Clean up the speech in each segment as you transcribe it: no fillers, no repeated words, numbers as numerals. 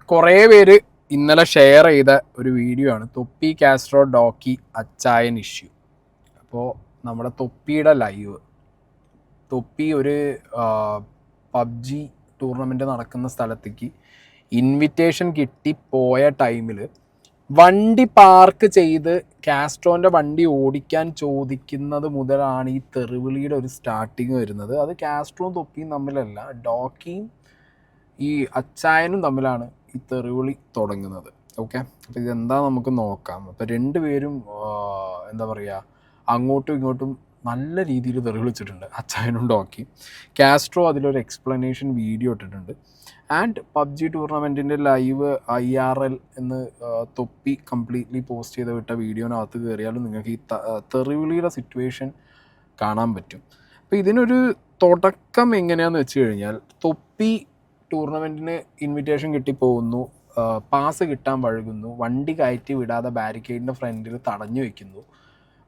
കുറേ പേര് ഇന്നലെ ഷെയർ ചെയ്ത ഒരു വീഡിയോ ആണ് തൊപ്പി കാസ്ട്രോ ഡോക്കി അച്ചായൻ ഇഷ്യൂ. അപ്പോൾ നമ്മുടെ തൊപ്പിയുടെ ലൈവ്, തൊപ്പി ഒരു പബ്ജി ടൂർണമെൻറ്റ് നടക്കുന്ന സ്ഥലത്തേക്ക് ഇൻവിറ്റേഷൻ കിട്ടി പോയ ടൈമിൽ വണ്ടി പാർക്ക് ചെയ്ത് കാസ്ട്രോൻ്റെ വണ്ടി ഓടിക്കാൻ ചോദിക്കുന്നത് മുതലാണ് ഈ തെറിവിളിയുടെ ഒരു സ്റ്റാർട്ടിങ് വരുന്നത്. അത് കാസ്ട്രോയും തൊപ്പിയും തമ്മിലല്ല, ഡോക്കിയും ഈ അച്ചായനും തമ്മിലാണ് ഈ തെറിവിളി തുടങ്ങുന്നത്. ഓക്കെ, അപ്പോൾ ഇതെന്താ നമുക്ക് നോക്കാം. അപ്പോൾ രണ്ടുപേരും എന്താ പറയുക, അങ്ങോട്ടും ഇങ്ങോട്ടും നല്ല രീതിയിൽ തെറിവിളിച്ചിട്ടുണ്ട്, അച്ചായനും ഡോക്കിയും. കാസ്ട്രോ അതിലൊരു എക്സ്പ്ലനേഷൻ വീഡിയോ ഇട്ടിട്ടുണ്ട്. ആൻഡ് പബ്ജി ടൂർണമെൻറ്റിൻ്റെ ലൈവ് IRL എന്ന് തൊപ്പി കംപ്ലീറ്റ്ലി പോസ്റ്റ് ചെയ്ത് വിട്ട വീഡിയോനകത്ത് കയറിയാലും നിങ്ങൾക്ക് ഈ തെറിവിളിയുടെ സിറ്റുവേഷൻ കാണാൻ പറ്റും. അപ്പോൾ ഇതിനൊരു തുടക്കം എങ്ങനെയാണെന്ന് വെച്ച് കഴിഞ്ഞാൽ, തൊപ്പി ടൂർണമെൻറ്റിന് ഇൻവിറ്റേഷൻ കിട്ടിപ്പോകുന്നു, പാസ് കിട്ടാൻ വഴുകുന്നു, വണ്ടി കയറ്റി വിടാതെ ബാരിക്കേഡിൻ്റെ ഫ്രണ്ടിൽ തടഞ്ഞു വയ്ക്കുന്നു.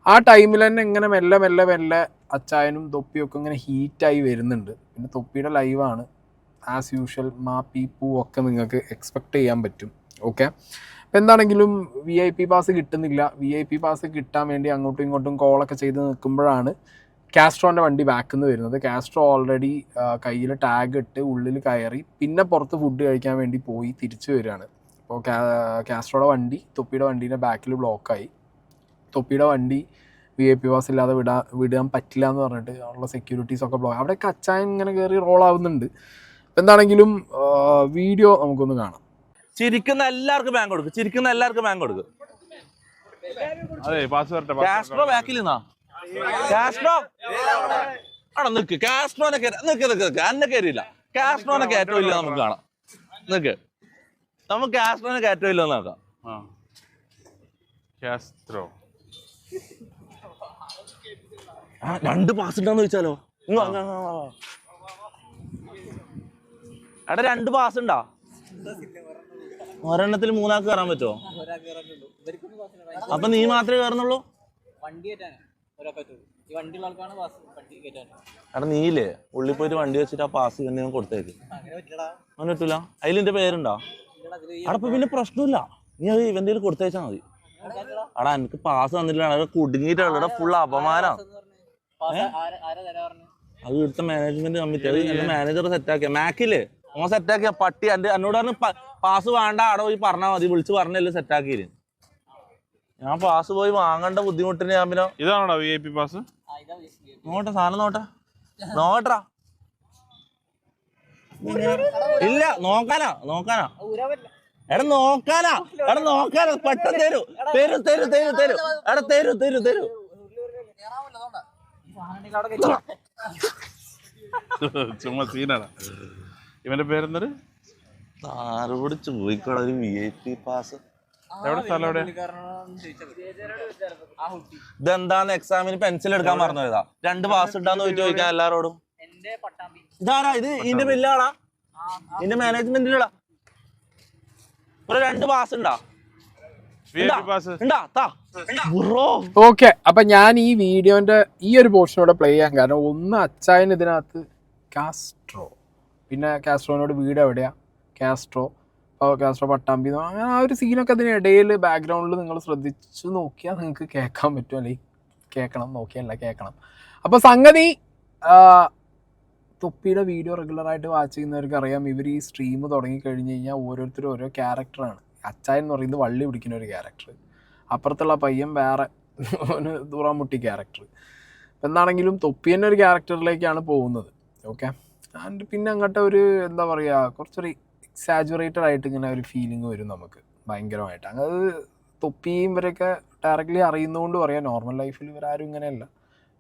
ആ ടൈമിൽ തന്നെ ഇങ്ങനെ മെല്ലെ മെല്ലെ മെല്ലെ അച്ചായനും തൊപ്പിയൊക്കെ ഇങ്ങനെ ഹീറ്റായി വരുന്നുണ്ട്. പിന്നെ തൊപ്പിയുടെ ലൈവാണ്, ആസ് യൂഷ്വൽ മാപ്പി പൂ ഒക്കെ നിങ്ങൾക്ക് എക്സ്പെക്റ്റ് ചെയ്യാൻ പറ്റും. ഓക്കെ, അപ്പോൾ എന്താണെങ്കിലും VIP പാസ് കിട്ടുന്നില്ല. VIP പാസ് കിട്ടാൻ വേണ്ടി അങ്ങോട്ടും ഇങ്ങോട്ടും കോളൊക്കെ ചെയ്ത് നിൽക്കുമ്പോഴാണ് കാസ്ട്രോൻ്റെ വണ്ടി ബാക്കിൽ നിന്ന് വരുന്നത്. കാസ്ട്രോ ഓൾറെഡി കയ്യിൽ ടാഗ് ഇട്ട് ഉള്ളിൽ കയറി പിന്നെ പുറത്ത് ഫുഡ് കഴിക്കാൻ വേണ്ടി പോയി തിരിച്ചു വരികയാണ്. അപ്പോൾ കാസ്ട്രോയുടെ വണ്ടി തൊപ്പിയുടെ വണ്ടീൻ്റെ ബാക്കിൽ ബ്ലോക്കായി. തൊപ്പിയുടെ വണ്ടി VIP പാസ് ഇല്ലാതെ വിടാൻ പറ്റില്ല എന്ന് പറഞ്ഞിട്ട് ഉള്ള സെക്യൂരിറ്റീസൊക്കെ ബ്ലോക്ക്. അവിടെയൊക്കെ അച്ചായൻ ഇങ്ങനെ കയറി റോളാവുന്നുണ്ട്. എന്താണെങ്കിലും വീഡിയോ നമുക്കൊന്ന് കാണാം. ചിരിക്കുന്ന എല്ലാവർക്കും ബാങ്ക് കൊടുക്കും, ചിരിക്കുന്ന എല്ലാവർക്കും ബാങ്ക് കൊടുക്കും. കാസ്ട്രോ ബാക്കിൽ നിന്നാ, കാസ്ട്രോ ആണോ നിക്ക്, കാസ്ട്രോനെ അന്നെ കയറിയില്ല, കാസ്ട്രോനെ കയറ്റവും ഇല്ല. നമുക്ക് കാണാം, നിക്ക്, നമുക്ക് കാസ്ട്രോനെ കയറ്റവും ഇല്ലെന്ന് നോക്കാം. കാസ്ട്രോ 2 പാസ് ഉണ്ടാന്ന് ചോദിച്ചാലോ? എടാ 2 പാസ് ഉണ്ടാ? ഒരെണ്ണത്തിൽ 3 ആൾക്ക് കയറാൻ പറ്റുമോ? അപ്പൊ നീ മാത്രമേ കയറുന്നുള്ളൂ? എടാ നീയില്ലേ ഉള്ളിൽ പോയിട്ട് വണ്ടി വെച്ചിട്ട് ആ പാസ് തന്നെ കൊടുത്തേക്ക്. അങ്ങനെ പറ്റൂല, അതിലിന്റെ പേരുണ്ടോ? അവിടെ പിന്നെ പ്രശ്നമില്ല, നീ അത് ഇവന്റെ കൊടുത്തേച്ചാ മതി. എടാ എനിക്ക് പാസ് തന്നിട്ടില്ല, കുടുങ്ങിയിട്ടുള്ള ഫുൾ അപമാനം. അത് ഇവിടുത്തെ മാനേജ്മെന്റ് കമ്മിറ്റി, അത് എന്റെ മാനേജർ സെറ്റാക്കിയ മാക്കില്ലേ, ഓൻ സെറ്റാക്കിയ പട്ടി. എന്നോട് പറഞ്ഞു പാസ് വേണ്ട, അവിടെ പോയി പറഞ്ഞാൽ മതി, വിളിച്ച് പറഞ്ഞല്ലേ സെറ്റാക്കിയില്ല. ഞാൻ പാസ് പോയി വാങ്ങേണ്ട ബുദ്ധിമുട്ടിന് ഞാൻ പിന്നെ. ഇതാണോടാ VIP പാസ്? നോട്ടെ സാധനം നോട്ടറാ. ഇല്ല, നോക്കാനാ എടാ നോക്കാനാ പെട്ടെന്ന് തരൂ. എടാ തരൂ. ചുമ്മാ സീനാണ്. ഇവന്റെ പേരെന്തൊരു ആരോട് ചോദിക്കടാ ഒരു VIP പാസ്? എവിടെ സ്ഥലം? എവിടെ? ഇതെന്താന്ന് എക്സാമിന് പെൻസിൽ എടുക്കാൻ മറന്നു പോയതാ. 2 പാസ് ഉണ്ടാന്ന് ചോദിക്കാൻ എല്ലാരോടും. ഇതാരാ ഇത്? ഇതിന്റെ ബില്ലാടാ, ഇതിന്റെ മാനേജ്മെന്റിലാ. ഒരു 2 പാസ് ഉണ്ടാ? ഓക്കെ, അപ്പൊ ഞാൻ ഈ വീഡിയോന്റെ ഈ ഒരു പോർഷനോടെ പ്ലേ ചെയ്യാൻ കാരണം, ഒന്ന് അച്ചായൻ ഇതിനകത്ത് കാസ്ട്രോ, പിന്നെ കാസ്ട്രോനോട് വീട് എവിടെയാ, കാസ്ട്രോ പട്ടാമ്പി, അങ്ങനെ ആ ഒരു സീനൊക്കെ അതിനിടയിൽ ബാക്ക്ഗ്രൗണ്ടിൽ നിങ്ങൾ ശ്രദ്ധിച്ചു നോക്കിയാൽ നിങ്ങൾക്ക് കേൾക്കാൻ പറ്റും, അല്ലെങ്കിൽ കേൾക്കണം. അപ്പോൾ സംഗതി, തൊപ്പിയുടെ വീഡിയോ റെഗുലറായിട്ട് വാച്ച് ചെയ്യുന്നവർക്ക് അറിയാം, ഇവർ ഈ സ്ട്രീം തുടങ്ങിക്കഴിഞ്ഞ് കഴിഞ്ഞാൽ ഓരോരുത്തരും ഓരോ ക്യാരക്ടറാണ്. അച്ചായൻ എന്ന് പറയുന്നത് വള്ളി പിടിക്കുന്ന ഒരു ക്യാരക്ടർ, അപ്പുറത്തുള്ള പയ്യൻ വേറെ ദൂറാമുട്ടി ക്യാരക്ടർ. എന്താണെങ്കിലും തൊപ്പി തന്നെ ഒരു ക്യാരക്ടറിലേക്കാണ് പോകുന്നത്. ഓക്കെ, ആൻഡ് പിന്നെ അങ്ങോട്ട് ഒരു എന്താ പറയുക, കുറച്ചൊരു എക്സാജുറേറ്റഡ് ആയിട്ട് ഇങ്ങനെ ഒരു ഫീലിംഗ് വരും നമുക്ക് ഭയങ്കരമായിട്ട്. അത് തൊപ്പിയും ഇവരൊക്കെ ഡയറക്റ്റ്ലി അറിയുന്നതുകൊണ്ട് പറയാം. നോർമൽ ലൈഫിൽ ഇവരാരും ഇങ്ങനെയല്ല.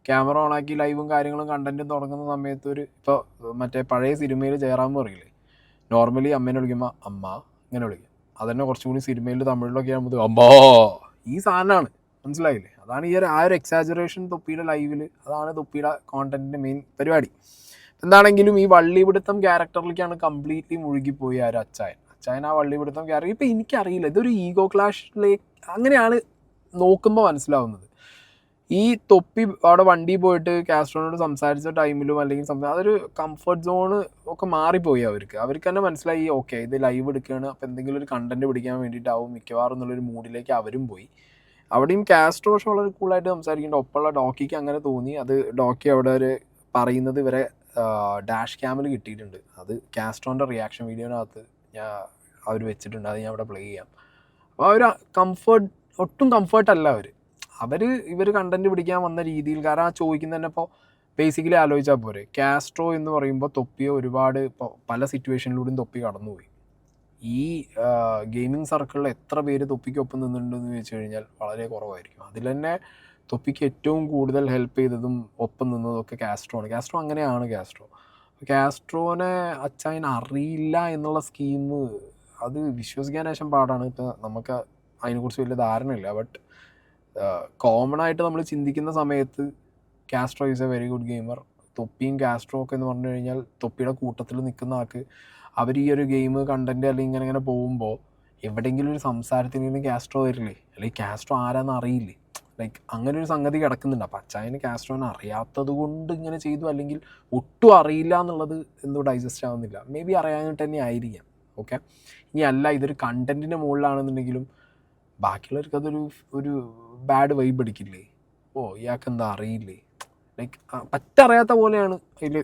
ക്യാമറ ഓണാക്കി ലൈവും കാര്യങ്ങളും കണ്ടന്റും തുടങ്ങുന്ന സമയത്ത് ഇപ്പോൾ മറ്റേ പഴയ സിനിമയിൽ ജയറാം പറയില്ലേ, നോർമലി അമ്മേനെ വിളിക്കുമ്പോൾ അമ്മ ഇങ്ങനെ വിളിക്കും. അതന്നെ കുറച്ചും കൂടി സിനിമയിൽ തമിഴിലൊക്കെ ആകുമ്പോൾ അമ്മോ, ഈ സാധനമാണ്, മനസ്സിലായില്ലേ? അതാണ് ഈ ആ ഒരു എക്സാജുറേഷൻ തൊപ്പിയുടെ ലൈവിൽ, അതാണ് തൊപ്പിയുടെ കോണ്ടന്റിൻ്റെ മെയിൻ പരിപാടി. എന്താണെങ്കിലും ഈ വള്ളിപിടുത്തം ക്യാരക്ടറിലേക്കാണ് കംപ്ലീറ്റ്ലി മുഴുകിപ്പോയി ആ ഒരു അച്ചായൻ ആ വള്ളിപിടുത്തം ക്യാരക്ടർ. ഇപ്പം എനിക്കറിയില്ല, ഇതൊരു ഈഗോ ക്ലാഷിലേക്ക് അങ്ങനെയാണ് നോക്കുമ്പോൾ മനസ്സിലാവുന്നത്. ഈ തൊപ്പി അവിടെ വണ്ടി പോയിട്ട് കാസ്ട്രോനോട് സംസാരിച്ച ടൈമിലും അല്ലെങ്കിൽ അതൊരു കംഫർട്ട് സോണ് ഒക്കെ മാറിപ്പോയി അവർക്ക് തന്നെ മനസ്സിലായി ഓക്കെ ഇത് ലൈവ് എടുക്കുകയാണ്, അപ്പോൾ എന്തെങ്കിലും ഒരു കണ്ടന്റ് പിടിക്കാൻ വേണ്ടിയിട്ടാവും മിക്കവാറും എന്നുള്ളൊരു മൂഡിലേക്ക് അവരും പോയി. അവിടെയും കാസ്ട്രോ പക്ഷെ വളരെ കൂളായിട്ട് സംസാരിക്കേണ്ട ഒപ്പമുള്ള ഡോക്കിക്ക് അങ്ങനെ തോന്നി. അത് ഡോക്കി അവിടെ ഒരു പറയുന്നത് ഇവരെ ഡാഷ് ക്യാമിൽ കിട്ടിയിട്ടുണ്ട്. അത് കാസ്ട്രോൻ്റെ റിയാക്ഷൻ വീഡിയോനകത്ത് അവർ വെച്ചിട്ടുണ്ട്, അത് ഞാൻ അവിടെ പ്ലേ ചെയ്യാം. അപ്പോൾ അവർ ഒട്ടും കംഫർട്ടല്ല ഇവർ കണ്ടന്റ് പിടിക്കാൻ വന്ന രീതിയിൽ. കാരണം ആ ചോദിക്കുന്നത് തന്നെ ഇപ്പോൾ ബേസിക്കലി ആലോചിച്ചാൽ പോരെ, കാസ്ട്രോ എന്ന് പറയുമ്പോൾ തൊപ്പിയെ ഒരുപാട് ഇപ്പോൾ പല സിറ്റുവേഷനിലൂടെയും തൊപ്പി കടന്നുപോയി. ഈ ഗെയിമിംഗ് സർക്കിളിൽ എത്ര പേര് തൊപ്പിക്കൊപ്പം നിന്നിട്ടുണ്ടെന്ന് ചോദിച്ചു കഴിഞ്ഞാൽ വളരെ കുറവായിരിക്കും. അതിൽ തന്നെ തൊപ്പിക്ക് ഏറ്റവും കൂടുതൽ ഹെൽപ്പ് ചെയ്തതും ഒപ്പം നിന്നതൊക്കെ കാസ്ട്രോ ആണ്. അങ്ങനെയാണ് കാസ്ട്രോനെ അച്ചായൻ അറിയില്ല എന്നുള്ള സ്കീം അത് വിശ്വസിക്കാൻ ശേഷം പാടാണ്. ഇപ്പോൾ നമുക്ക് അതിനെക്കുറിച്ച് വലിയ ധാരണയില്ല. ബട്ട് കോമൺ ആയിട്ട് നമ്മൾ ചിന്തിക്കുന്ന സമയത്ത് Castro is a very good gamer. തൊപ്പിയും കാസ്ട്രോ ഒക്കെ എന്ന് പറഞ്ഞു കഴിഞ്ഞാൽ തൊപ്പിയുടെ കൂട്ടത്തിൽ നിൽക്കുന്ന ആൾക്ക് അവർ ഈ ഒരു ഗെയിം കണ്ടന്റ് അല്ലെങ്കിൽ ഇങ്ങനെ പോകുമ്പോൾ എവിടെയെങ്കിലും ഒരു സംസാരത്തിനെങ്കിലും കാസ്ട്രോ വരില്ലേ, അല്ലെങ്കിൽ കാസ്ട്രോ ആരാന്ന് അറിയില്ലേ, ലൈക്ക് അങ്ങനെ ഒരു സംഗതി കിടക്കുന്നുണ്ട്. അപ്പം അച്ചായന് കാസ്ട്രോനെ അറിയാത്തത് കൊണ്ട് ഇങ്ങനെ ചെയ്തു, അല്ലെങ്കിൽ ഒട്ടും അറിയില്ല എന്നുള്ളത് എന്തോ ഡൈജസ്റ്റ് ആവുന്നില്ല. മേ ബി അറിയാനായിട്ട് തന്നെ ആയിരിക്കാം. ഓക്കെ, ഇനി അല്ല ഇതൊരു കണ്ടന്റിൻ്റെ മുകളിലാണെന്നുണ്ടെങ്കിലും ബാക്കിയുള്ളവർക്ക് അതൊരു ബാഡ് വൈബ് അടിക്കില്ലേ, ഇയാൾക്ക് എന്താ അറിയില്ലേ, ലൈക്ക് പറ്ററിയാത്ത പോലെയാണ് അതിൽ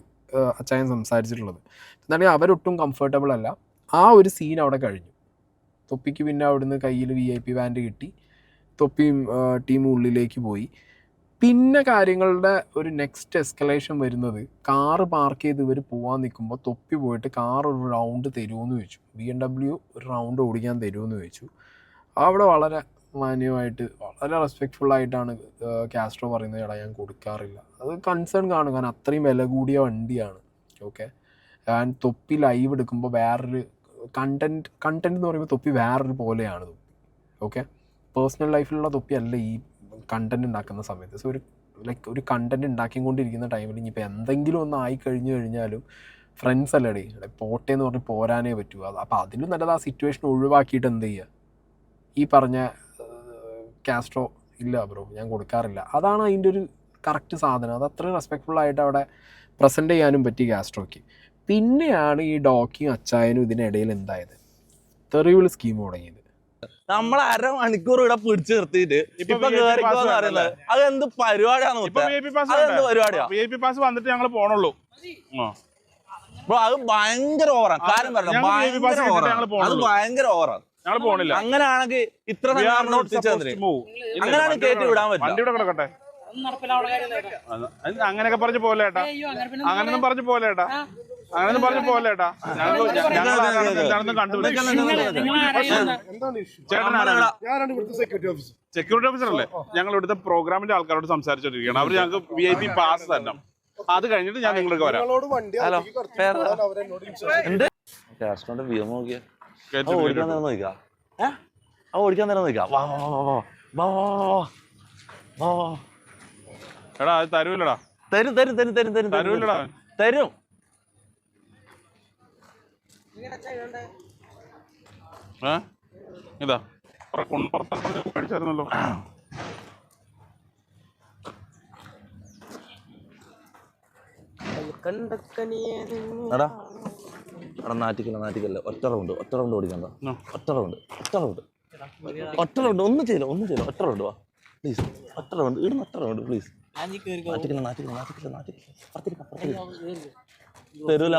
അച്ചായൻ സംസാരിച്ചിട്ടുള്ളത്. എന്താണെങ്കിൽ അവരൊട്ടും കംഫർട്ടബിൾ അല്ല. ആ ഒരു സീൻ അവിടെ കഴിഞ്ഞു. തൊപ്പിക്ക് പിന്നെ അവിടുന്ന് കയ്യിൽ VIP ബാൻഡ് കിട്ടി, തൊപ്പിയും ടീമും ഉള്ളിലേക്ക് പോയി. പിന്നെ കാര്യങ്ങളുടെ ഒരു നെക്സ്റ്റ് എസ്കലേഷൻ വരുന്നത് കാറ് പാർക്ക് ചെയ്ത് ഇവർ പോകാൻ നിൽക്കുമ്പോൾ തൊപ്പി പോയിട്ട് കാർ ഒരു റൗണ്ട് തരുമെന്ന് ചോദിച്ചു. BMW ഒരു റൗണ്ട് ഓടിക്കാൻ തരുമെന്ന് ചോദിച്ചു. അവിടെ വളരെ മാന്യമായിട്ട് വളരെ റെസ്പെക്റ്റ്ഫുള്ളായിട്ടാണ് കാസ്ട്രോ പറയുന്നത്, ചേട്ടാ ഞാൻ കൊടുക്കാറില്ല. അത് കൺസേൺ കാണും, കാരണം അത്രയും വില കൂടിയ വണ്ടിയാണ്. ഓക്കെ, ഞാൻ തൊപ്പി ലൈവ് എടുക്കുമ്പോൾ വേറൊരു കണ്ടന്റ് എന്ന് പറയുമ്പോൾ തൊപ്പി വേറൊരു പോലെയാണ് തൊപ്പി. ഓക്കെ, പേഴ്സണൽ ലൈഫിലുള്ള തൊപ്പി അല്ല ഈ കണ്ടന്റ് ഉണ്ടാക്കുന്ന സമയത്ത്. സോ ഒരു കണ്ടന്റ് ഉണ്ടാക്കിക്കൊണ്ടിരിക്കുന്ന ടൈമിൽ ഇനിയിപ്പോൾ എന്തെങ്കിലും ഒന്ന് ആയി കഴിഞ്ഞാലും ഫ്രണ്ട്സ് അല്ലേടേ പോട്ടെ എന്ന് പറഞ്ഞ് പോരാനേ പറ്റൂ. അപ്പോൾ അതിലും നല്ലത് ആ സിറ്റുവേഷൻ ഒഴിവാക്കിയിട്ട് എന്ത് ചെയ്യുക, ഈ പറഞ്ഞ കാസ്ട്രോ ഇല്ല ബ്രോ ഞാൻ കൊടുക്കാറില്ല, അതാണ് അതിൻ്റെ ഒരു കറക്റ്റ് സാധനം. അത് അത്രയും റെസ്പെക്ട്ഫുള്ളായിട്ട് അവിടെ പ്രസൻറ്റ് ചെയ്യാനും പറ്റി കാസ്ട്രോയ്ക്ക്. പിന്നെയാണ് ഈ ഡോക്കിയും അച്ചായനും ഇതിനിടയിൽ എന്തായത്, തെറിവിളി സ്കീം തുടങ്ങിയത്. നമ്മൾ അരമണിക്കൂർ ഇവിടെ പിടിച്ചു നിർത്തിയിട്ട് ഇപ്പൊ കേറിക്കോന്ന് പറയുന്നത് അതെന്ത് പരിപാടിയാന്ന് പരിപാടിയാ. VIP പാസ് വന്നിട്ട് ഞങ്ങൾ പോണുള്ളൂ. ബ്രോ അത് ഭയങ്കര ഓവറാണ്. കാര്യം പറഞ്ഞത് ഭയങ്കര ഓവറാണ്. ഞങ്ങൾ പോണില്ല. അങ്ങനെയാണെങ്കിൽ ഇത്ര അങ്ങനെയാണ് കയറ്റി വിടാൻ പറ്റും. വണ്ടി ഇവിടെ കിടക്കട്ടെ. അങ്ങനെയൊക്കെ പറഞ്ഞു പോലേട്ടാ, അങ്ങനൊന്നും പറഞ്ഞു പോലേട്ടാ, അങ്ങനൊന്നും പറഞ്ഞു പോലേട്ടാ. സെക്യൂരിറ്റി ഓഫീസർ അല്ലേ? ഞങ്ങൾ ഇവിടുത്തെ പ്രോഗ്രാമിന്റെ ആൾക്കാരോട് സംസാരിച്ചോണ്ടിരിക്കുകയാണ്. അവർ ഞങ്ങൾക്ക് VIP പാസ് തന്നെ. അത് കഴിഞ്ഞിട്ട് ഞാൻ നിങ്ങൾക്ക് വരാം. ഹലോ, ഓടിക്കാൻ നേരം നോക്കാം. ഓടിക്കാൻ നേരം നോക്കാം. വാ വാ വാ വാ വാ വാ വാ. എടാ അത് തരൂല്ലടാ. തരും തരും തരും തരും തരും തരൂല്ലടാ. തരും. ഇതാ പഠിച്ചായിരുന്നല്ലോ. എടാ എടാ നാറ്റിക്കല്ല. ഒറ്റ റൗണ്ട് ഓടിക്കണ്ട. ഒറ്റ റൗണ്ട് ഒന്നും ചെയ്യില്ല. ഒറ്റ റൗണ്ട് വാ പ്ലീസ്. ഒറ്റ റൗണ്ട് പ്ലീസ്. നാറ്റിക്കല്ല. തരൂല.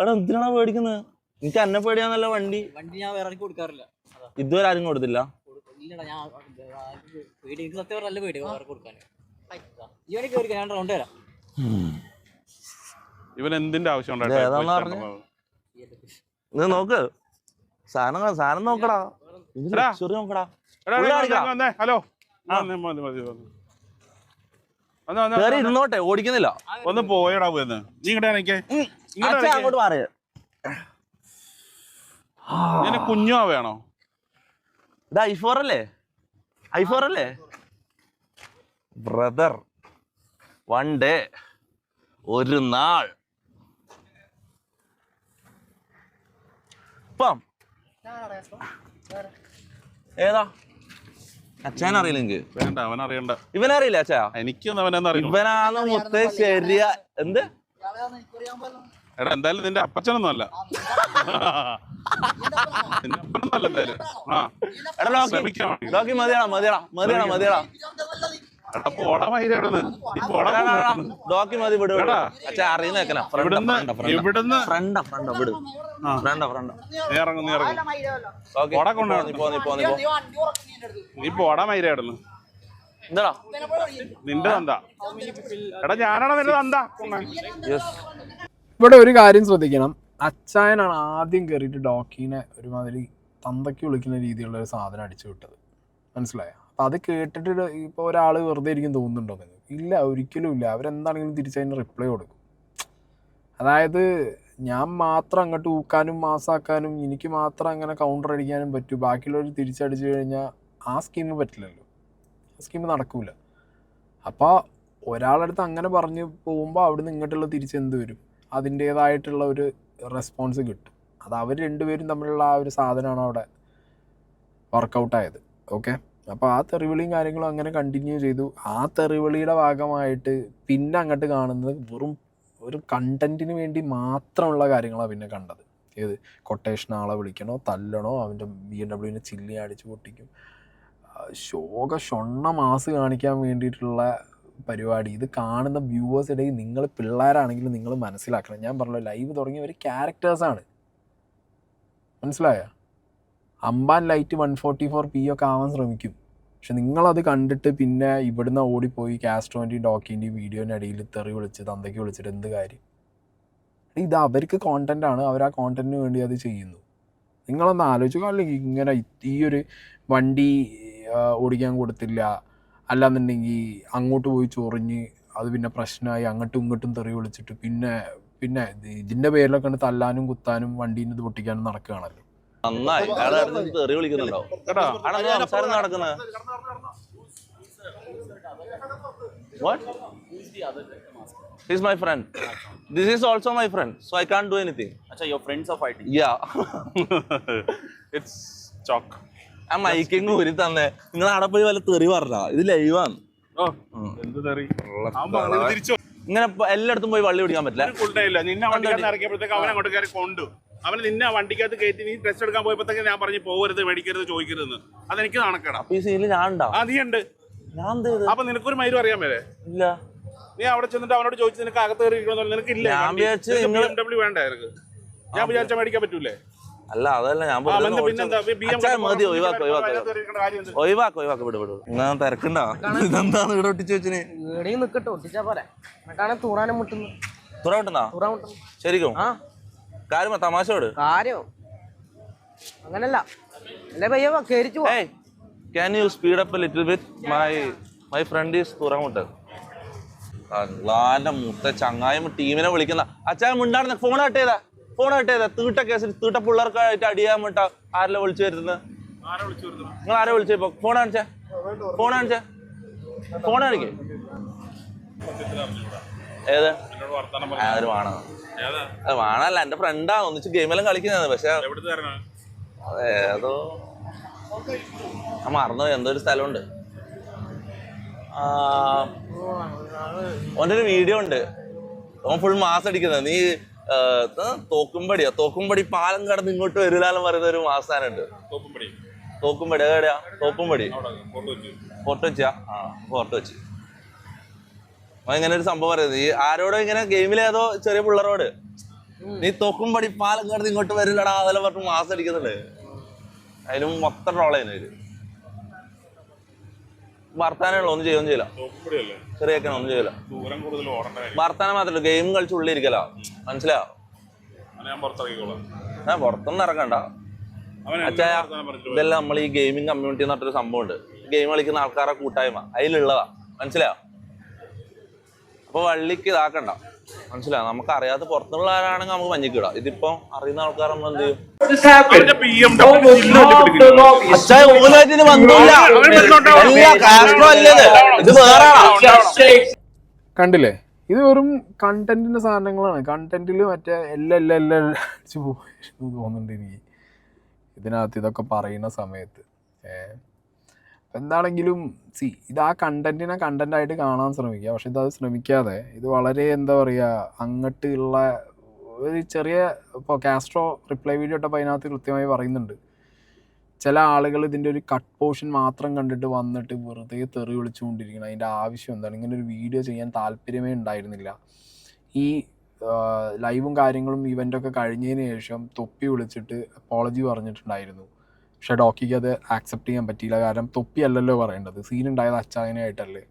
എടാ എന്തിനാണോ പേടിക്കുന്നത്? എനിക്ക് എന്നെ പേടിയാന്നല്ല വണ്ടി ഞാൻ വേറെ കൊടുക്കാറില്ല. ഇതുവരെ ആരും കൊടുത്തില്ല. ഇവൻ എന്തിന്റെ ആവശ്യം നോക്ക് സാധനം നോക്കടാ. നോക്കടാ. ഹലോ ഇരുന്നോട്ടെ, ഓടിക്കുന്നില്ല. ഒന്ന് പോയടാ പോയെന്ന്. നീ അങ്ങോട്ട് മാറിയ കുഞ്ഞോ വേണോ? ഇത് i4 അല്ലേ ബ്രദർ? വൺ ഡേ, ഒരു നാൾ. ഇപ്പം ഏതാ അച്ഛൻ അറിയില്ല എനിക്ക്. വേണ്ട, അവൻ അറിയണ്ട. ഇവനറിയില്ല അച്ഛാ? എനിക്കൊന്നും അവനെന്ന് അറിയില്ല. ഇവനാണ് മുത്തേ ശരിയാ. എന്ത് എടാ എന്തായാലും നിന്റെ അപ്പച്ചനൊന്നും അല്ല. നിന്റെ അപ്പനൊന്നും അല്ല എന്തായാലും. എടാ ലോക്കി മതിയാടാ. എടാ പോടാ മയിലാണ്. ഡോക്കി മതി, വിട്. അച്ഛാ അറിയുന്ന വെക്കല. ഇവിടുന്ന് ഫ്രണ്ടാ വിട്. നീ ഇറങ്ങും. നീ പോടാ മയിലായിരുന്നു. എന്താടാ നിന്റെ തന്ത. എടാ ഞാനാണ് നിന്റെ തന്ത. ഇവിടെ ഒരു കാര്യം ശ്രദ്ധിക്കണം. അച്ചായനാണ് ആദ്യം കയറിയിട്ട് ഡോക്കീനെ ഒരുമാതിരി തന്തയ്ക്ക് വിളിക്കുന്ന രീതിയിലുള്ള ഒരു സാധനം അടിച്ചു വിട്ടത്. മനസ്സിലായോ? അപ്പം അത് കേട്ടിട്ട് ഇപ്പോൾ ഒരാൾ വെറുതെ ഇരിക്കും തോന്നുന്നുണ്ടോ നിങ്ങൾക്ക്? ഇല്ല, ഒരിക്കലും ഇല്ല. അവരെന്താണെങ്കിലും തിരിച്ചതിന് റിപ്ലൈ കൊടുക്കും. അതായത് ഞാൻ മാത്രം അങ്ങോട്ട് ഊക്കാനും മാസാക്കാനും എനിക്ക് മാത്രം അങ്ങനെ കൗണ്ടർ അടിക്കാനും പറ്റൂ, ബാക്കിയുള്ളവർ തിരിച്ചടിച്ചു കഴിഞ്ഞാൽ ആ സ്കീം പറ്റില്ലല്ലോ. ആ സ്കീം നടക്കൂല. അപ്പോൾ ഒരാളടുത്ത് അങ്ങനെ പറഞ്ഞ് പോകുമ്പോൾ അവിടുന്ന് ഇങ്ങോട്ടുള്ള തിരിച്ചെന്ത് വരും? അതിൻ്റേതായിട്ടുള്ള ഒരു റെസ്പോൺസ് കിട്ടും. അത് അവർ രണ്ടുപേരും തമ്മിലുള്ള ആ ഒരു സാധനമാണ് അവിടെ വർക്കൗട്ടായത്. ഓക്കെ, അപ്പോൾ ആ തെറിവിളിയും കാര്യങ്ങളും അങ്ങനെ കണ്ടിന്യൂ ചെയ്തു. ആ തെറിവിളിയുടെ ഭാഗമായിട്ട് പിന്നെ അങ്ങോട്ട് കാണുന്നത് വെറും ഒരു കണ്ടന്റിന് വേണ്ടി മാത്രമുള്ള കാര്യങ്ങളാണ് പിന്നെ കണ്ടത്. ഏത് കൊട്ടേഷൻ ആളെ വിളിക്കണോ, തല്ലണോ, അവൻ്റെ BMW ചില്ലി അടിച്ച് പൊട്ടിക്കും, ഷൊണ്ണ മാസ് കാണിക്കാൻ വേണ്ടിയിട്ടുള്ള പരിപാടി. ഇത് കാണുന്ന വ്യൂവേഴ്സ് ഇടയിൽ നിങ്ങൾ പിള്ളേരാണെങ്കിലും നിങ്ങൾ മനസ്സിലാക്കണം. ഞാൻ പറഞ്ഞല്ലോ, ലൈവ് തുടങ്ങിയ ഒരു ക്യാരക്ടേഴ്സാണ്. മനസ്സിലായോ? അമ്പാൻ ലൈറ്റ് 144p ഒക്കെ ആവാൻ ശ്രമിക്കും. പക്ഷെ നിങ്ങളത് കണ്ടിട്ട് പിന്നെ ഇവിടുന്ന് ഓടിപ്പോയി കാസ്ട്രോൻ്റെയും ഡോക്കിൻ്റെയും വീഡിയോൻ്റെ ഇടയിൽ തെറി വിളിച്ച് തന്തയ്ക്ക് വിളിച്ചിട്ട് എന്ത് കാര്യം? ഇത് അവർക്ക് കോണ്ടൻ്റാണ്, അവർ ആ കോണ്ടന്റിന് വേണ്ടി അത് ചെയ്യുന്നു. നിങ്ങളൊന്ന് ആലോചിക്കുക. അല്ലെങ്കിൽ ഇങ്ങനെ ഈ ഒരു വണ്ടി ഓടിക്കാൻ കൊടുത്തില്ല, അല്ലാന്നുണ്ടെങ്കിൽ അങ്ങോട്ട് പോയി ചൊറിഞ്ഞ് അത് പിന്നെ പ്രശ്നമായി അങ്ങോട്ടും ഇങ്ങോട്ടും തെറി വിളിച്ചിട്ട് പിന്നെ ഇതിൻ്റെ പേരിലൊക്കെ ഉണ്ട് തല്ലാനും കുത്താനും വണ്ടീനെ ഇത് പൊട്ടിക്കാനും നടക്കുകയാണല്ലോ. നന്നായി തെറി വിളിക്കുന്നുണ്ടോ? സംസാരം നടക്കുന്നത് What? He's my friend. This is also my friend, so I can't do anything. Acha, your friends are fighting. Yeah. It's chalk. ആ മൈക്കിങ് ഊരി തന്നെ. നിങ്ങൾ അവിടെ പോയി വല്ല തെറി പറഞ്ഞ? ഇത് ലൈവാണ്. എന്ത് തെറി? ഇങ്ങനെ എല്ലായിടത്തും പോയി വള്ളി പിടിക്കാൻ പറ്റില്ല. കൊണ്ടേയില്ല. നിന്നെ വണ്ടിക്കകത്ത് ഇറക്കിയപ്പോഴത്തേക്ക് അവൻ അങ്ങോട്ട് കയറി കൊണ്ടു. അവന് നിന്നെ വണ്ടിക്കകത്ത് കയറ്റി നീ ടെസ്റ്റ് എടുക്കാൻ പോയപ്പോഴത്തേക്ക് ഞാൻ പറഞ്ഞു പോകരുത്, മേടിക്കരുത്, ചോദിക്കരുത്. അതെനിക്ക് നടക്കണം. അപ്പൊ ഈ സീനിൽ ഞാൻ ഉണ്ടാവും. നീ ഉണ്ട്. ഞാൻ എന്ത് ചെയ്തു? അപ്പൊ നിനക്കൊരു മൈരും അറിയാൻ മേലെ? ഇല്ല. നീ അവിടെ ചെന്നിട്ട് അവനോട് ചോദിച്ചു നിനക്ക് അകത്ത് കയറിയിരിക്കണമെന്ന്. നിനക്കില്ല BMW വേണ്ടായിരുന്നു. ഞാൻ വിചാരിച്ചാൽ മേടിക്കാൻ പറ്റൂലേ? അല്ല അതല്ല ഞാൻ ഒഴിവാക്ക് വിട്. എന്നാ തിരക്കണ്ട. ഇതെന്താന്ന് ഇവിടെ ഒട്ടിച്ച് വെച്ചിന്? തുറ വിട്ടുന്നാ? ശരിക്കും കാര്യം തമാശയോട് അങ്ങനല്ല. Hey, can you speed up a little bit? My friend is തുറമുട്ട്. അള്ളാന്റെ മുത്ത ചങ്ങായും ടീമിനെ വിളിക്കുന്ന അച്ഛൻ മിണ്ടാടുന്ന ഫോൺ കട്ട് ചെയ്താ തീട്ട കേസിൽ തീട്ട പിള്ളേർക്കായിട്ട് അടിയാൻ വേണ്ട ആരെല്ലാം വിളിച്ചു വരുന്നത്? നിങ്ങൾ ആരെ വിളിച്ചപ്പോ? ഫോൺ കാണിച്ചേ. ഏത് ആര് വാണ? അത് വാണല്ല, എന്റെ ഫ്രണ്ടാ. ഒന്നിച്ച് ഗെയിമെല്ലാം കളിക്കുന്നത്. പക്ഷെ അതേതോ ഞാൻ മറന്നു. എന്തോ ഒരു സ്ഥലമുണ്ട്. ഓൻ്റെ ഒരു വീഡിയോ ഉണ്ട്. ഓൻ ഫുൾ മാസ് അടിക്കുന്നത്. നീ തോക്കുംപടി പാലം കടന്ന് ഇങ്ങോട്ട് വരില്ലാന്ന് പറയുന്ന ഒരു മാസാനുണ്ട്. തോക്കുംപടി എവിടെയാ? തോപ്പുംപടി ഫോർട്ട് വെച്ചാ? ഫോർട്ട് വെച്ച് ഇങ്ങനെ ഒരു സംഭവം പറയുന്നത്. ഈ ആരോടോ ഇങ്ങനെ ഗെയിമിലേതോ ചെറിയ പിള്ളേരോട് നീ തോക്കുംപടി പാലം കടന്ന് ഇങ്ങോട്ട് വരില്ലടാ അതെല്ലാം പറഞ്ഞ് മാസ് അടിക്കുന്നുണ്ട്. അതിനും മൊത്തം ട്രോളായിരുന്നു. വർത്താനുള്ള ഒന്നും ചെയ്യൊന്നും ചെയ്യില്ല. ചെറിയൊക്കെ ഒന്നും ചെയ്യില്ല. വർത്താനം മാത്രമല്ല, ഗെയിം കളിച്ച് ഉള്ളിരിക്കല. മനസ്സിലായോ? ഞാൻ പുറത്തൊന്നും ഇറക്കണ്ട. അച്ഛാ ഇതെല്ലാം നമ്മൾ ഈ ഗെയിമിംഗ് കമ്മ്യൂണിറ്റി എന്ന് പറഞ്ഞൊരു സംഭവം ഉണ്ട്. ഗെയിം കളിക്കുന്ന ആൾക്കാരുടെ കൂട്ടായ്മ അതിലുള്ളതാ. മനസ്സിലായോ? അപ്പൊ വള്ളിക്ക് ഇതാക്കണ്ട. മനസ്സിലായോ? നമുക്ക് അറിയാത്ത പുറത്തുള്ള ആരാണെങ്കിൽ നമുക്ക് മഞ്ഞിക്കിടാം. ഇതിപ്പോ അറിയുന്ന ആൾക്കാർ നമ്മൾ എന്ത് ചെയ്യും? കണ്ടില്ലേ? ഇത് വെറും കണ്ടന്റിന്റെ സാധനങ്ങളാണ്. കണ്ടന്റിൽ മറ്റേ എല്ലാം അടിച്ചു തോന്നുന്നുണ്ട് എനിക്ക് ഇതിനകത്ത് ഇതൊക്കെ പറയുന്ന സമയത്ത്. എന്താണെങ്കിലും ഇത് ആ കണ്ടന്റിനെ കണ്ടന്റായിട്ട് കാണാൻ ശ്രമിക്കുക. പക്ഷെ ഇതത് ശ്രമിക്കാതെ ഇത് വളരെ എന്താ പറയുക അങ്ങോട്ടുള്ള ഒരു ചെറിയ ഇപ്പോൾ കാസ്ട്രോ റിപ്ലൈ വീഡിയോ ഇട്ടപ്പോൾ അതിനകത്ത് കൃത്യമായി പറയുന്നുണ്ട്, ചില ആളുകൾ ഇതിൻ്റെ ഒരു കട്ട് പോർഷൻ മാത്രം കണ്ടിട്ട് വന്നിട്ട് വെറുതെ തെറി വിളിച്ചുകൊണ്ടിരിക്കണം. അതിൻ്റെ ആവശ്യം എന്താണ്? ഇങ്ങനെ ഒരു വീഡിയോ ചെയ്യാൻ താല്പര്യമേ ഉണ്ടായിരുന്നില്ല. ഈ ലൈവും കാര്യങ്ങളും ഇവൻ്റൊക്കെ കഴിഞ്ഞതിന് ശേഷം തൊപ്പി വിളിച്ചിട്ട് അപ്പോളജി പറഞ്ഞിട്ടുണ്ടായിരുന്നു. പക്ഷേ ഡോക്കിക്ക് അത് ആക്സെപ്റ്റ് ചെയ്യാൻ പറ്റിയില്ല. കാരണം തൊപ്പി അല്ലല്ലോ പറയേണ്ടത്, സീൻ ഉണ്ടായത് അച്ചായനായിട്ടല്ലേ.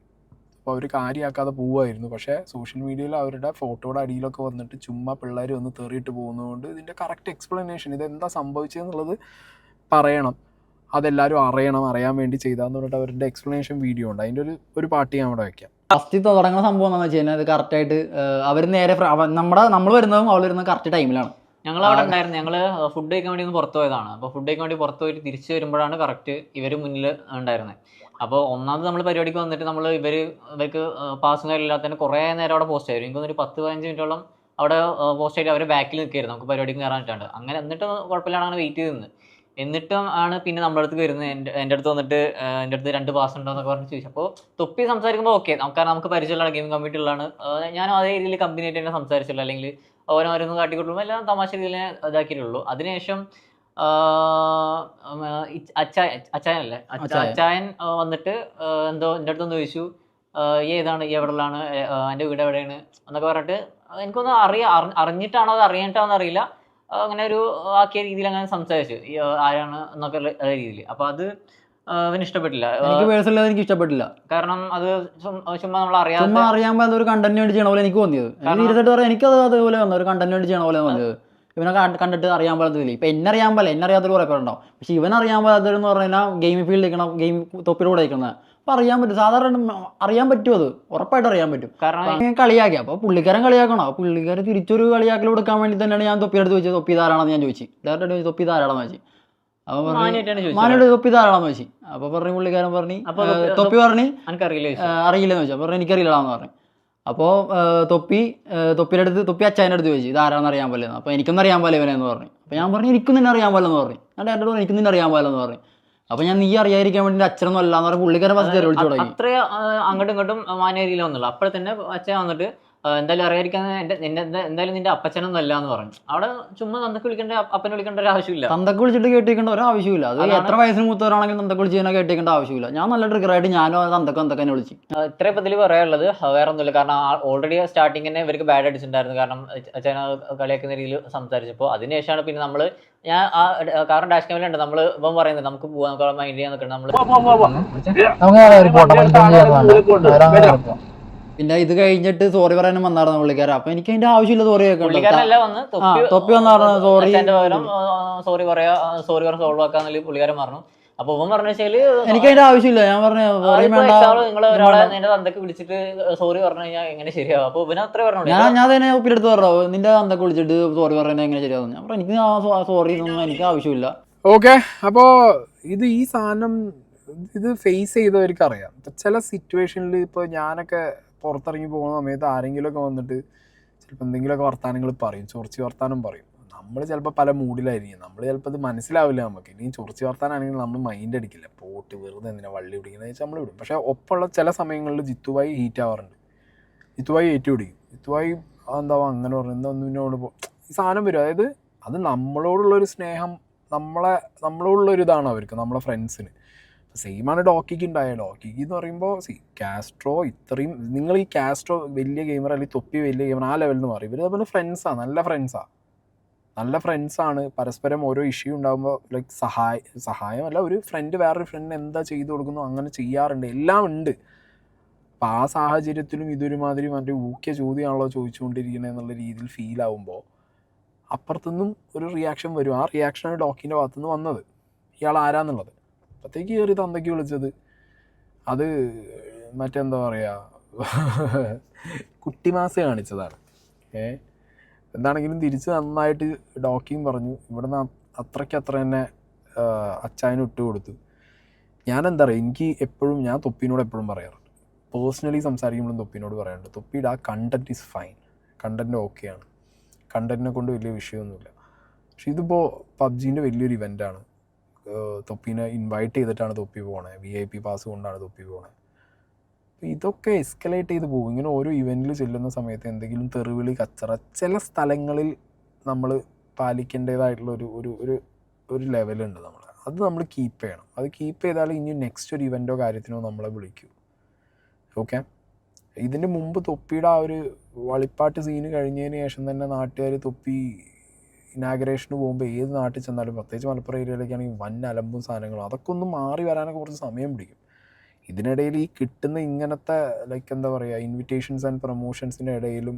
അപ്പോൾ അവർ കാര്യമാക്കാതെ പോവുമായിരുന്നു. പക്ഷേ സോഷ്യൽ മീഡിയയിൽ അവരുടെ ഫോട്ടോയുടെ അടിയിലൊക്കെ വന്നിട്ട് ചുമ്മാ പിള്ളേർ വന്ന് തെറിയിട്ട് പോകുന്നതുകൊണ്ട് ഇതിൻ്റെ കറക്റ്റ് എക്സ്പ്ലനേഷൻ, ഇതെന്താ സംഭവിച്ചതെന്നുള്ളത് പറയണം, അതെല്ലാവരും അറിയാൻ വേണ്ടി ചെയ്താന്ന് പറഞ്ഞിട്ട് അവരുടെ എക്സ്പ്ലനേഷൻ വീഡിയോ ഉണ്ട്. അതിൻ്റെ ഒരു പാർട്ടി ഞാൻ അവിടെ വയ്ക്കാം. ഫസ്റ്റ് തുടങ്ങുന്ന സംഭവം എന്താണെന്ന് വെച്ച് കഴിഞ്ഞാൽ അത് കറക്റ്റായിട്ട് അവർ നേരെ നമ്മൾ വരുന്നതും അവൾ വരുന്നതും കറക്റ്റ് ടൈമിലാണ്. ഞങ്ങൾ അവിടെ ഉണ്ടായിരുന്നു. ഞങ്ങൾ ഫുഡ് കഴിക്കാൻ വേണ്ടി ഒന്ന് പുറത്ത് പോയതാണ്. അപ്പോൾ ഫുഡ് കഴിക്കാൻ വേണ്ടി പുറത്ത് പോയിട്ട് തിരിച്ച് വരുമ്പോഴാണ് കറക്റ്റ് ഇവർ മുന്നിൽ ഉണ്ടായിരുന്നത്. അപ്പോൾ ഒന്നാമത് നമ്മൾ പരിപാടിക്ക് വന്നിട്ട് ഇവർക്ക് പാസും കാര്യമില്ലാത്തതിന് കുറേ നേരം അവിടെ പോസ്റ്റ് ആയിരുന്നു. എനിക്കൊന്നൊരു 10-15 മിനിറ്റോളം അവിടെ പോസ്റ്റ് ആയിട്ട് അവർ ബാക്കിൽ നിൽക്കുകയായിരുന്നു നമുക്ക് പരിപാടിക്ക് കയറാനിട്ടാണ്. അങ്ങനെ എന്നിട്ട് കുഴപ്പമില്ലാതെ അങ്ങനെ വെയിറ്റ് ചെയ്ത് നിന്ന്. എന്നിട്ടും ആണ് പിന്നെ നമ്മുടെ അടുത്ത് വരുന്നത്. എൻ്റെ അടുത്ത് വന്നിട്ട് എൻ്റെ അടുത്ത് 2 പാസ് ഉണ്ടോ എന്നൊക്കെ പറഞ്ഞ് ചോദിച്ചു. അപ്പോൾ തൊപ്പി സംസാരിക്കുമ്പോൾ ഓക്കെ, നമുക്ക് പരിചയമുള്ള ഗെയിമിംഗ് കമ്മിറ്റിയുള്ളതാണ്. ഞാനും അതേ രീതിയിൽ കമ്പനിയായിട്ട് തന്നെ സംസാരിച്ചില്ല, അല്ലെങ്കിൽ ഓരോന്ന് കാട്ടിക്കൊള്ളുമ്പോൾ എല്ലാം തമാശ രീതിയിൽ ഇതാക്കിയിട്ടുള്ളൂ. അതിനുശേഷം അച്ചായൻ വന്നിട്ട് എന്തോ എൻ്റെ അടുത്തൊന്ന് ചോദിച്ചു, ഏതാണ്, എവിടെയാണ്, എൻ്റെ വീട് എവിടെയാണ് എന്നൊക്കെ പറഞ്ഞിട്ട് എനിക്കൊന്നും അറിഞ്ഞിട്ടാണോ അത് അറിയാനിട്ടാണോ അറിയില്ല, അങ്ങനെ ഒരു ആക്കിയ രീതിയിൽ അങ്ങനെ സംസാരിച്ചു, ആരാണ് എന്നൊക്കെ രീതിയിൽ. അപ്പോൾ അത് അവന് ഇഷ്ടപ്പെട്ടില്ല. എനിക്ക് പേഴ്സണലി എനിക്ക് ഇഷ്ടപ്പെട്ടില്ല. കാരണം അത് ചുമ്മാ നമ്മൾ അറിയാൻ പോലെ ഒരു കണ്ടന്റ് വേണ്ടി ചെയ്യണ പോലെ എനിക്ക് തോന്നിയത്. ഇരുന്നിട്ട് പറയാം, എനിക്കത് അതേപോലെ വന്നു, ഒരു കണ്ടന്റ് വേണ്ടി ചെയ്യണ പോലെ തോന്നിയത്. ഇവനെ കണ്ടിട്ട് അറിയാൻ പാടില്ല. ഇപ്പം എന്നെ അറിയാത്തൊരു കുറേ പേരുണ്ടാവും. പക്ഷെ ഇവനറിയാൻ പാടാത്തവരെന്ന് പറഞ്ഞാൽ ഗെയിം ഫീൽഡിൽ നിൽക്കണം, ഗെയിം തൊപ്പിലൂടെ നിൽക്കുന്നത്. അപ്പം അറിയാൻ പറ്റും, സാധാരണ അറിയാൻ പറ്റും, അത് ഉറപ്പായിട്ട് അറിയാൻ പറ്റും. കാരണം കളിയാക്കി. അപ്പോൾ പുള്ളിക്കാരൻ കളിയാക്കണം. പുള്ളിക്കാരൻ തിരിച്ചൊരു കളിയാക്കൽ കൊടുക്കാൻ വേണ്ടി തന്നെയാണ് ഞാൻ തൊപ്പിയെടുത്ത് ചോദിച്ചത്, തൊപ്പി ധാരാണെന്ന് ഞാൻ ചോദിച്ചു. ഡയറക്റ്റ് തൊപ്പി ധാരാളെന്ന് വെച്ചു. അപ്പോൾ മാനോട് തൊപ്പി ധാരാളെന്ന് വെച്ചു. അപ്പോൾ പറഞ്ഞു പുള്ളിക്കാരൻ പറഞ്ഞു, തൊപ്പി പറഞ്ഞ് അറിയില്ലെന്ന് വെച്ചു. അപ്പോൾ എനിക്കറിയില്ലാന്ന് പറഞ്ഞു. അപ്പോൾ തൊപ്പിയുടെ അടുത്ത് അച്ചായൻ്റെ അടുത്ത് ചോദിച്ചു, ഇത് ആരാണെന്ന് അറിയാൻ പോലെ. അപ്പോൾ എനിക്കൊന്നും അറിയാൻ പോലെ ഇവനെന്ന് പറഞ്ഞു. അപ്പോൾ ഞാൻ പറഞ്ഞു എനിക്കും നിന്നെ അറിയാൻ പോലെ എന്ന് പറഞ്ഞു. ഞാൻ ഡയറക്റ്റ് പറഞ്ഞു എനിക്കും നിന്നെ അറിയാൻ പോലെ എന്ന് പറഞ്ഞു. അപ്പോൾ ഞാൻ നീ അറിയാതിരിക്കാൻ വേണ്ടി അച്ഛനൊന്നും അല്ല എന്ന് പറഞ്ഞാൽ പുള്ളിക്കാരൻ ഫസ്റ്റ് വിളിച്ചു തുടങ്ങി. അത്ര അങ്ങോട്ടും ഇങ്ങോട്ടും മാനേരിയിൽ വന്നുള്ളൂ. അപ്പോൾ തന്നെ അച്ഛൻ വന്നിട്ട് എന്തായാലും അറിയാതിരിക്കാൻ എന്തായാലും നിന്റെ അപ്പച്ചനൊന്നും അല്ല എന്ന് പറഞ്ഞു. അവിടെ ചുമ്മാ തന്തക്ക് അപ്പനെ വിളിക്കേണ്ട ഒരു ആവശ്യമില്ല. തന്തക്ക് വിളിച്ചിട്ട് കേട്ടിരിക്കേണ്ട ഒരു ആവശ്യമില്ല. അത് എത്ര വയസ്സിന് മൂത്തവരാണെങ്കിലും തന്തക്ക് വിളിച്ച് കഴിഞ്ഞാൽ കേട്ടിരിക്കേണ്ട ആവശ്യമില്ല. ഞാൻ നല്ല ട്രിഗറായിട്ട് ഞാനും തന്തക്കെ വിളിച്ചു. ഇത്ര ഇതിൽ പറയാനുള്ളത് വേറെ ഒന്നുമില്ല. കാരണം ഓൾറെഡി സ്റ്റാർട്ടിങ് തന്നെ ഇവർക്ക് ബാഡ് അടിച്ചിട്ടുണ്ടായിരുന്നു. കാരണം അച്ഛൻ കളിയാക്കുന്ന രീതിയിൽ സംസാരിച്ചപ്പോൾ അതിനുശേഷമാണ് പിന്നെ നമ്മൾ കാരണം ഡാഷ് ക്യാമിലുണ്ട് നമ്മൾ ഇപ്പം പറയുന്നത് നമുക്ക് പോവാം, നമുക്ക് മൈൻഡ് ചെയ്യാൻ നിൽക്കണം. പിന്നെ ഇത് കഴിഞ്ഞിട്ട് സോറി പറയാനും വന്നായിരുന്നു പുള്ളിക്കാരൻ. അപ്പൊ എനിക്ക് അതിന്റെ ആവശ്യമില്ല സോറി കേൾക്കണം. തൊപ്പി വന്നായിരുന്നു സോറി സോറി സോൾവ് ആക്കാന്ന് പുള്ളിക്കാരൻ പറഞ്ഞു. അപ്പൊ ഇവൻ പറഞ്ഞ വെച്ചാല് എനിക്ക് അതിന്റെ ആവശ്യമില്ല. ഞാൻ പറഞ്ഞു നിങ്ങൾ ഒരാളെ നിന്റെ തന്തക്ക് വിളിച്ചിട്ട് സോറി പറഞ്ഞു കഴിഞ്ഞാൽ എങ്ങനെ ശരിയാവും? അപ്പൊ ഇവന് അത്ര പറഞ്ഞു. ഞാൻ തന്നെ ഒപ്പിലെടുത്ത് പറഞ്ഞു, നിന്റെ തന്തക്ക് വിളിച്ചിട്ട് സോറി പറഞ്ഞാൽ എങ്ങനെ ശരിയാവും? ഞാൻ പറഞ്ഞു എനിക്ക് സോറി ഒന്നും എനിക്ക് ആവശ്യമില്ല. ഓക്കെ, അപ്പോൾ ഈ സാധനം ഇത് ഫേസ് ചെയ്തവർക്ക് അറിയാം. ചില സിറ്റുവേഷനിൽ ഇപ്പോൾ ഞാനൊക്കെ പുറത്തിറങ്ങി പോകുന്ന സമയത്ത് ആരെങ്കിലുമൊക്കെ വന്നിട്ട് ചിലപ്പോൾ എന്തെങ്കിലുമൊക്കെ വർത്താനങ്ങൾ പറയും, ചൊറിച്ച് വർത്താനം പറയും. നമ്മൾ ചിലപ്പോൾ പല മൂഡിലായിരിക്കും, നമ്മൾ ചിലപ്പോൾ അത് മനസ്സിലാവില്ല നമുക്ക്. ഇനി ചൊറിച്ച് വർത്താനാണെങ്കിൽ നമ്മൾ മൈൻഡ് അടിക്കില്ല, പോട്ട് വെറുതെ എന്തിനാ വള്ളി പിടിക്കുന്നത് വെച്ചാൽ നമ്മൾ വിടും. പക്ഷേ ഒപ്പമുള്ള ചില സമയങ്ങളിൽ ജിത്തുവായി ഹീറ്റ് ആവാറുണ്ട്, ജിത്തുവായി ഏറ്റുപിടിക്കും. ജിത്തുവായി എന്താവാ അങ്ങനെ പറഞ്ഞു, എന്താ ഒന്നിനോട് ഈ സാധനം വരും. അതായത് അത് നമ്മളോടുള്ളൊരു സ്നേഹം, നമ്മളോടുള്ളൊരിതാണ് അവർക്ക്, നമ്മളെ ഫ്രണ്ട്സിന്. സെയിമാണ് ഡോക്കിക്ക് ഉണ്ടായ. ഡോക്കിക്ക് എന്ന് പറയുമ്പോൾ കാസ്ട്രോ ഇത്രയും, നിങ്ങൾ ഈ കാസ്ട്രോ വലിയ ഗെയിമർ അല്ലെങ്കിൽ തൊപ്പി വലിയ ഗെയിമർ ആ ലെവലിൽ നിന്ന് മാറി. ഇവർ തമ്മിൽ ഫ്രണ്ട്സാണ്, നല്ല ഫ്രണ്ട്സാണ്. പരസ്പരം ഓരോ ഇഷ്യൂ ഉണ്ടാകുമ്പോൾ ലൈക്ക് സഹായമല്ല, ഒരു ഫ്രണ്ട് വേറൊരു ഫ്രണ്ടിന് എന്താ ചെയ്തു കൊടുക്കുന്നു അങ്ങനെ ചെയ്യാറുണ്ട്, എല്ലാം ഉണ്ട്. അപ്പോൾ ആ സാഹചര്യത്തിലും ഇതൊരുമാതിരി മറ്റേ ഊക്കിയ ചോദ്യമാണല്ലോ ചോദിച്ചുകൊണ്ടിരിക്കുന്നത് എന്നുള്ള രീതിയിൽ ഫീൽ ആകുമ്പോൾ അപ്പുറത്തുനിന്നും ഒരു റിയാക്ഷൻ വരും. ആ റിയാക്ഷനാണ് ഡോക്കിൻ്റെ ഭാഗത്തുനിന്ന് വന്നത്, ഇയാൾ ആരാന്നുള്ളത്. അപ്പോഴത്തേക്ക് കയറി തന്തയ്ക്ക് വിളിച്ചത് അത് മറ്റെന്താ പറയുക കുട്ടിമാസ് കാണിച്ചതാണ്. എന്താണെങ്കിലും തിരിച്ച് നന്നായിട്ട് ഡോക്കിയും പറഞ്ഞു. ഇവിടുന്ന് അത്രയ്ക്ക് തന്നെ അച്ചായനും ഇട്ട് കൊടുത്തു. ഞാനെന്താ പറയുക, എനിക്ക് എപ്പോഴും ഞാൻ തൊപ്പിനോട് എപ്പോഴും പറയാറുണ്ട്, പേഴ്സണലി സംസാരിക്കുമ്പോഴും തൊപ്പിനോട് പറയാറുണ്ട്, തൊപ്പിയുടെ ആ കണ്ടൻറ്റ് ഈസ് ഫൈൻ, കണ്ടൻറ്റ് ഓക്കെയാണ്, കണ്ടൻറ്റിനെ കൊണ്ട് വലിയ വിഷയമൊന്നുമില്ല. പക്ഷെ ഇതിപ്പോൾ പബ്ജീൻ്റെ വലിയൊരു ഇവൻ്റാണ്, തൊപ്പീനെ ഇൻവൈറ്റ് ചെയ്തിട്ടാണ് തൊപ്പി പോണേ, VIP പാസ് കൊണ്ടാണ് തൊപ്പി പോണേ. അപ്പോൾ ഇതൊക്കെ എസ്കലേറ്റ് ചെയ്ത് പോകും. ഇങ്ങനെ ഓരോ ഇവൻറ്റിൽ ചെല്ലുന്ന സമയത്ത് എന്തെങ്കിലും തെറിവിളി കച്ചറ ചില സ്ഥലങ്ങളിൽ നമ്മൾ പാലിക്കേണ്ടതായിട്ടുള്ള ഒരു ലെവലുണ്ട് നമ്മൾ. അത് നമ്മൾ കീപ്പ് ചെയ്യണം. അത് കീപ്പ് ചെയ്താൽ ഇനി നെക്സ്റ്റ് ഒരു ഇവൻറ്റോ കാര്യത്തിനോ നമ്മളെ വിളിക്കൂ. ഓക്കെ. ഇതിന് മുമ്പ് തൊപ്പിയുടെ ആ ഒരു വളിപ്പാട്ട് സീന് കഴിഞ്ഞതിന് ശേഷം തന്നെ നാട്ടുകാർ തൊപ്പി ഇനാഗ്രേഷന് പോകുമ്പോൾ ഏത് നാട്ടിൽ ചെന്നാലും പ്രത്യേകിച്ച് മലപ്പുറം ഏരിയയിലേക്കാണെങ്കിൽ വൻ അലമ്പും സാധനങ്ങളും അതൊക്കെ ഒന്ന് മാറി വരാനൊക്കെ കുറച്ച് സമയം പിടിക്കും. ഇതിനിടയിൽ ഈ കിട്ടുന്ന ഇങ്ങനത്തെ ലൈക്ക് എന്താ പറയുക ഇൻവിറ്റേഷൻസ് ആൻഡ് പ്രൊമോഷൻസിൻ്റെ ഇടയിലും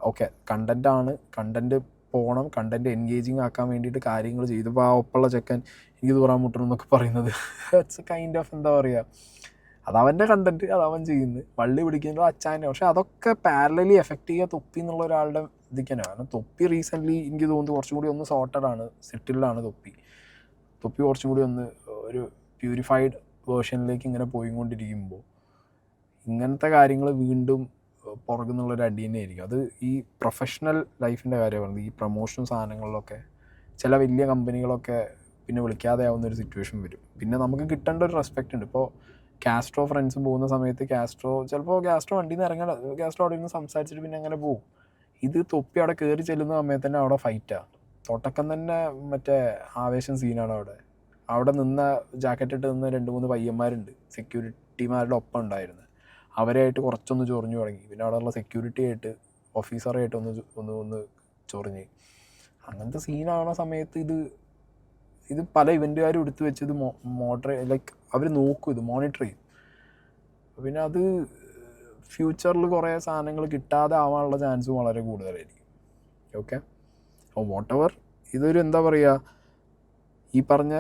ഓക്കെ കണ്ടൻറ്റാണ്, കണ്ടൻറ്റ് പോകണം, കണ്ടൻറ്റ് എൻഗേജിങ് ആക്കാൻ വേണ്ടിയിട്ട് കാര്യങ്ങൾ ചെയ്തു. ഇപ്പോൾ ആ ഒപ്പുള്ള ചെക്കൻ എനിക്ക് തൂറാൻ മുട്ടണം എന്നൊക്കെ പറയുന്നത് ഇറ്റ്സ് കൈൻഡ് ഓഫ് എന്താ പറയുക, അതവൻ്റെ കണ്ടൻറ്റ്, അതവൻ ചെയ്യുന്നത്, വള്ളി പിടിക്കുന്നത് അച്ചാൻ്റെ. പക്ഷേ അതൊക്കെ പാരലലി എഫക്റ്റ് ചെയ്യുക തൊപ്പി എന്നുള്ള ഒരാളുടെ ഇതിക്കാണ്. കാരണം തൊപ്പി റീസെൻ്റ്ലി എനിക്ക് തോന്നുന്നു കുറച്ചും കൂടി ഒന്ന് സോർട്ടഡാണ്, സെറ്റിൽഡാണ് തൊപ്പി കുറച്ചും കൂടി ഒന്ന് ഒരു പ്യൂരിഫൈഡ് വേർഷനിലേക്ക് ഇങ്ങനെ പോയിക്കൊണ്ടിരിക്കുമ്പോൾ ഇങ്ങനത്തെ കാര്യങ്ങൾ വീണ്ടും പുറകുന്നുള്ളൊരു അടി തന്നെ ആയിരിക്കും. അത് ഈ പ്രൊഫഷണൽ ലൈഫിൻ്റെ കാര്യം പറയുന്നത്. ഈ പ്രൊമോഷൻ സാധനങ്ങളിലൊക്കെ ചില വലിയ കമ്പനികളൊക്കെ പിന്നെ വിളിക്കാതെ ആവുന്നൊരു സിറ്റുവേഷൻ വരും. പിന്നെ നമുക്ക് കിട്ടേണ്ട ഒരു റെസ്പെക്റ്റ് ഉണ്ട്. ഇപ്പോൾ കാസ്ട്രോ ഫ്രണ്ട്സും പോകുന്ന സമയത്ത് കാസ്ട്രോ വണ്ടിയിൽ നിന്ന് ഇറങ്ങാൻ കാസ്ട്രോ അവിടെ നിന്ന് സംസാരിച്ചിട്ട് പിന്നെ അങ്ങനെ പോകും. ഇത് തൊപ്പി അവിടെ കയറി ചെല്ലുന്ന സമയത്ത് തന്നെ അവിടെ ഫൈറ്റാണ്. തുടക്കം തന്നെ മറ്റേ ആവേശം സീനാണ് അവിടെ നിന്ന ജാക്കറ്റ് ഇട്ട് നിന്ന് 2-3 പയ്യന്മാരുണ്ട് സെക്യൂരിറ്റിമാരുടെ ഒപ്പം ഉണ്ടായിരുന്നത്. അവരായിട്ട് കുറച്ചൊന്ന് ചൊറിഞ്ഞു തുടങ്ങി. പിന്നെ അവിടെയുള്ള സെക്യൂരിറ്റി ആയിട്ട് ഓഫീസറായിട്ട് ഒന്ന് ചൊറിഞ്ഞ് അങ്ങനത്തെ സീനാണ സമയത്ത് ഇത് പല ഇവൻറ്റുകാരും എടുത്തു വെച്ച് ഇത് ലൈക്ക് അവർ നോക്കും, ഇത് മോണിറ്റർ ചെയ്യും. പിന്നെ അത് ഫ്യൂച്ചറിൽ കുറേ സാധനങ്ങൾ കിട്ടാതെ ആവാനുള്ള ചാൻസ് വളരെ കൂടുതലായിരിക്കും. ഓക്കെ. അപ്പോൾ വാട്ടെവർ ഇതൊരു എന്താ പറയുക, ഈ പറഞ്ഞ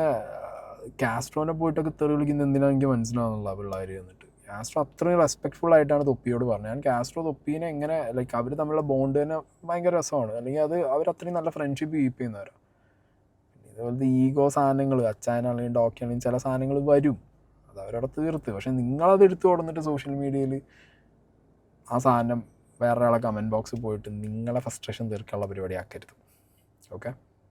കാസ്ട്രോനെ പോയിട്ടൊക്കെ തെറി വിളിക്കുന്നത് എന്തിനാണ് എനിക്ക് മനസ്സിലാവുന്നില്ല. പിള്ളേർ എന്നിട്ട് കാസ്ട്രോ അത്രയും റെസ്പെക്ട്ഫുൾ ആയിട്ടാണ് തൊപ്പിയോട് പറഞ്ഞത്. ഞാൻ കാസ്ട്രോ തൊപ്പീനെ എങ്ങനെ ലൈക്ക് അവർ തമ്മിലുള്ള ബോണ്ട് തന്നെ ഭയങ്കര രസമാണ്. അല്ലെങ്കിൽ അവർ അത്രയും നല്ല ഫ്രണ്ട്ഷിപ്പ് കീപ്പ് ചെയ്യുന്നവരാണ്. ഇതുപോലത്തെ ഈഗോ സാധനങ്ങൾ അച്ചായനാണെങ്കിലും ഡോക്കിയാണെങ്കിലും ചില സാധനങ്ങൾ വരും, അത് അവരവിടെ തീർത്ത്. പക്ഷെ നിങ്ങളത് എടുത്തു കൊടുത്തിട്ട് സോഷ്യൽ മീഡിയയിൽ ആ സാധനം വേറൊരാളെ കമൻറ്റ് ബോക്സിൽ പോയിട്ട് നിങ്ങളെ ഫ്രസ്ട്രേഷൻ തീർക്കാനുള്ള പരിപാടി ആക്കരുത്. ഓക്കെ.